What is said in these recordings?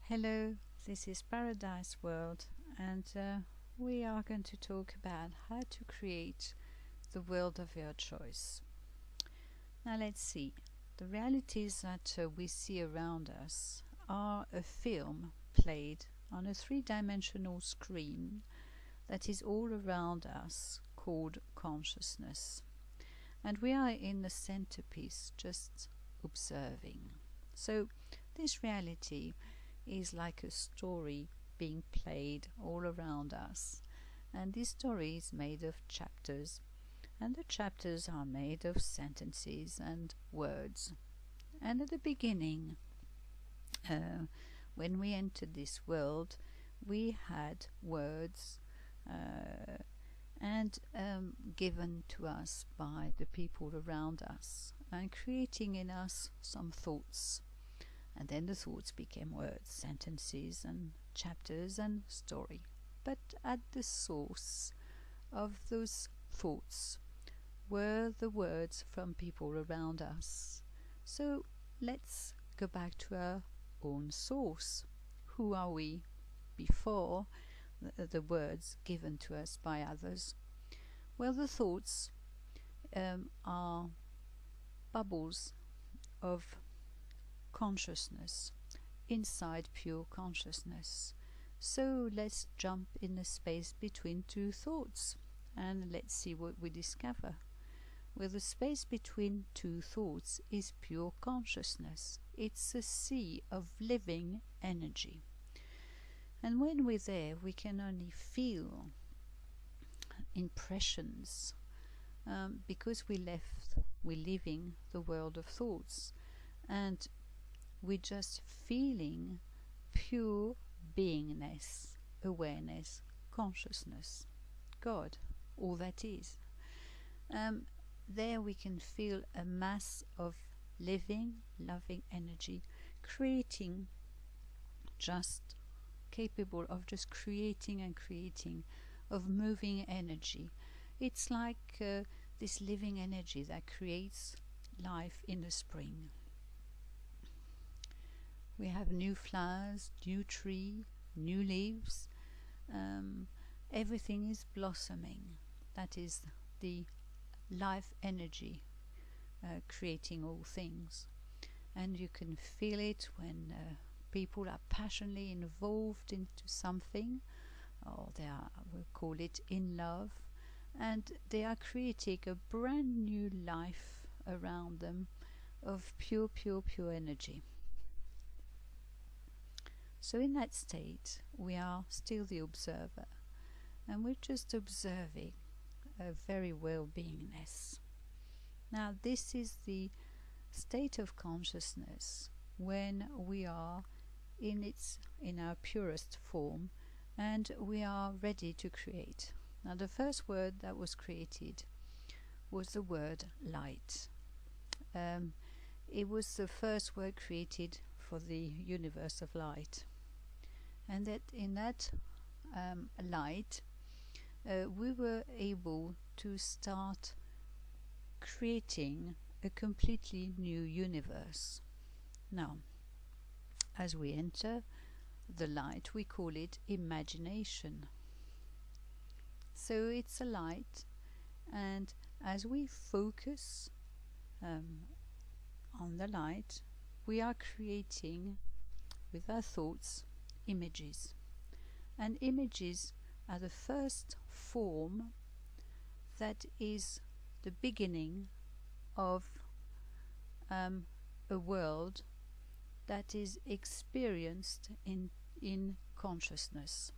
Hello, this is Paradise World, and we are going to talk about how to create the world of your choice. Now let's see. The realities that we see around us are a film played on a three-dimensional screen that is all around us, called consciousness. And we are in the centerpiece, just observing. So this reality is like a story being played all around us, and this story is made of chapters, and the chapters are made of sentences and words. And at the beginning, when we entered this world, we had words and given to us by the people around us, and creating in us some thoughts. And then the thoughts became words, sentences, and chapters, and story. But at the source of those thoughts were the words from people around us. So let's go back to our own source. Who are we before the words given to us by others? Well, the thoughts are bubbles of consciousness inside pure consciousness. So let's jump in the space between two thoughts and let's see what we discover. Well, the space between two thoughts is pure consciousness. It's a sea of living energy. And when we're there, we can only feel impressions because we're living the world of thoughts, and we're just feeling pure beingness, awareness, consciousness, God, all that is. There we can feel a mass of living, loving energy, creating, just capable of just creating and creating, of moving energy. It's like this living energy that creates life in the spring. We have new flowers, new tree, new leaves. Everything is blossoming. That is the life energy creating all things. And you can feel it when people are passionately involved into something, or we'll call it in love, and they are creating a brand new life around them of pure energy. So in that state, we are still the observer, and we're just observing a very well-beingness. Now, this is the state of consciousness when we are in our purest form, and we are ready to create. Now, the first word that was created was the word light. It was the first word created for the universe of light. And that in that light we were able to start creating a completely new universe. Now, as we enter the light, we call it imagination. So it's a light, and as we focus on the light, we are creating with our thoughts images, and images are the first form that is the beginning of a world that is experienced in consciousness.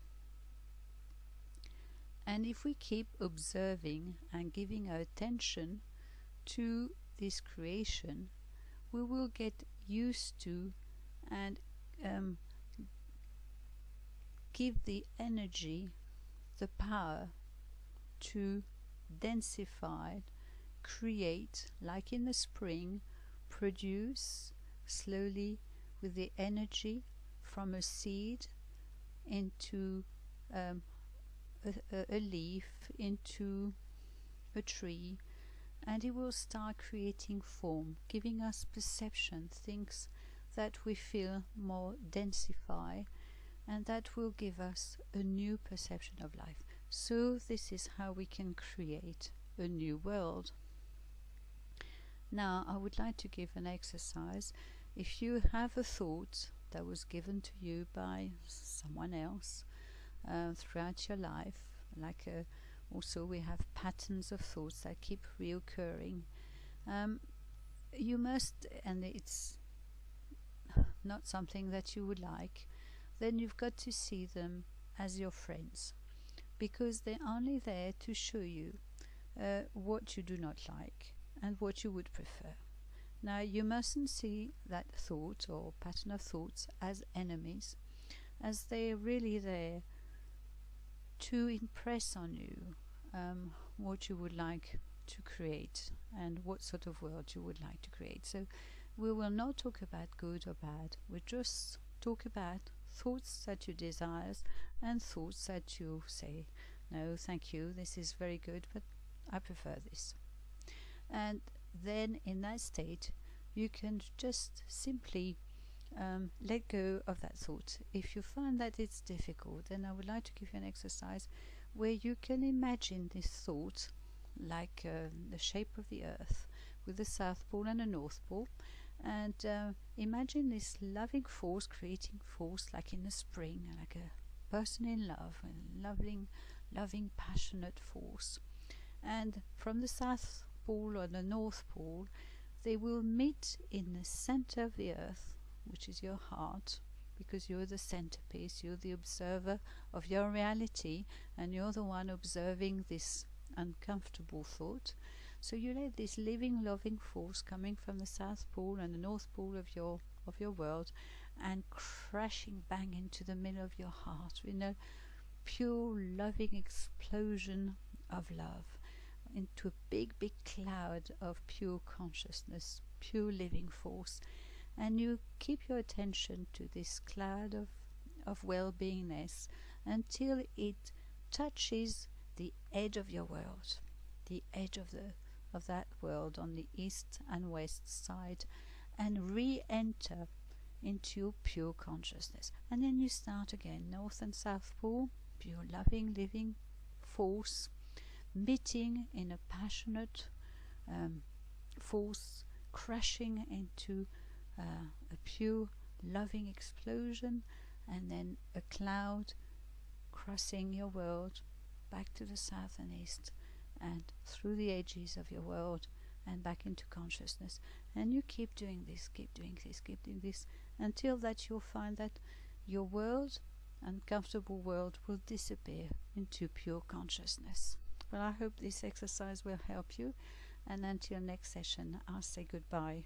And if we keep observing and giving our attention to this creation, we will get used to and give the energy, the power to densify, create, like in the spring, produce slowly with the energy from a seed into a leaf, into a tree, and it will start creating form, giving us perception, things that we feel more densified, and that will give us a new perception of life. So this is how we can create a new world. Now I would like to give an exercise. If you have a thought that was given to you by someone else throughout your life, also we have patterns of thoughts that keep reoccurring, you must, and it's not something that you would like, then you've got to see them as your friends, because they're only there to show you what you do not like and what you would prefer. Now you mustn't see that thought or pattern of thoughts as enemies, as they're really there to impress on you what you would like to create and what sort of world you would like to create. So we will not talk about good or bad, we just talk about thoughts that you desire and thoughts that you say, no thank you, this is very good, but I prefer this. And then in that state you can just simply let go of that thought. If you find that it's difficult, then I would like to give you an exercise where you can imagine this thought like the shape of the earth with the South Pole and the North Pole, and imagine this loving force, creating force like in the spring, like a person in love, a loving passionate force. And from the South Pole or the North Pole, they will meet in the center of the earth, which is your heart, because you're the centerpiece, you're the observer of your reality, and you're the one observing this uncomfortable thought. So you let this living, loving force coming from the South Pole and the North Pole of your world, and crashing bang into the middle of your heart in a pure loving explosion of love, into a big cloud of pure consciousness, pure living force. And you keep your attention to this cloud of well-beingness until it touches the edge of your world, the edge of that world on the east and west side, and re-enter into your pure consciousness. And then you start again, North and South Pole, pure loving living force, meeting in a passionate force, crashing into a pure loving explosion, and then a cloud crossing your world back to the south and east and through the edges of your world and back into consciousness. And you keep doing this, keep doing this until that you'll find that your world, uncomfortable world, will disappear into pure consciousness. Well, I hope this exercise will help you, and until next session I'll say goodbye.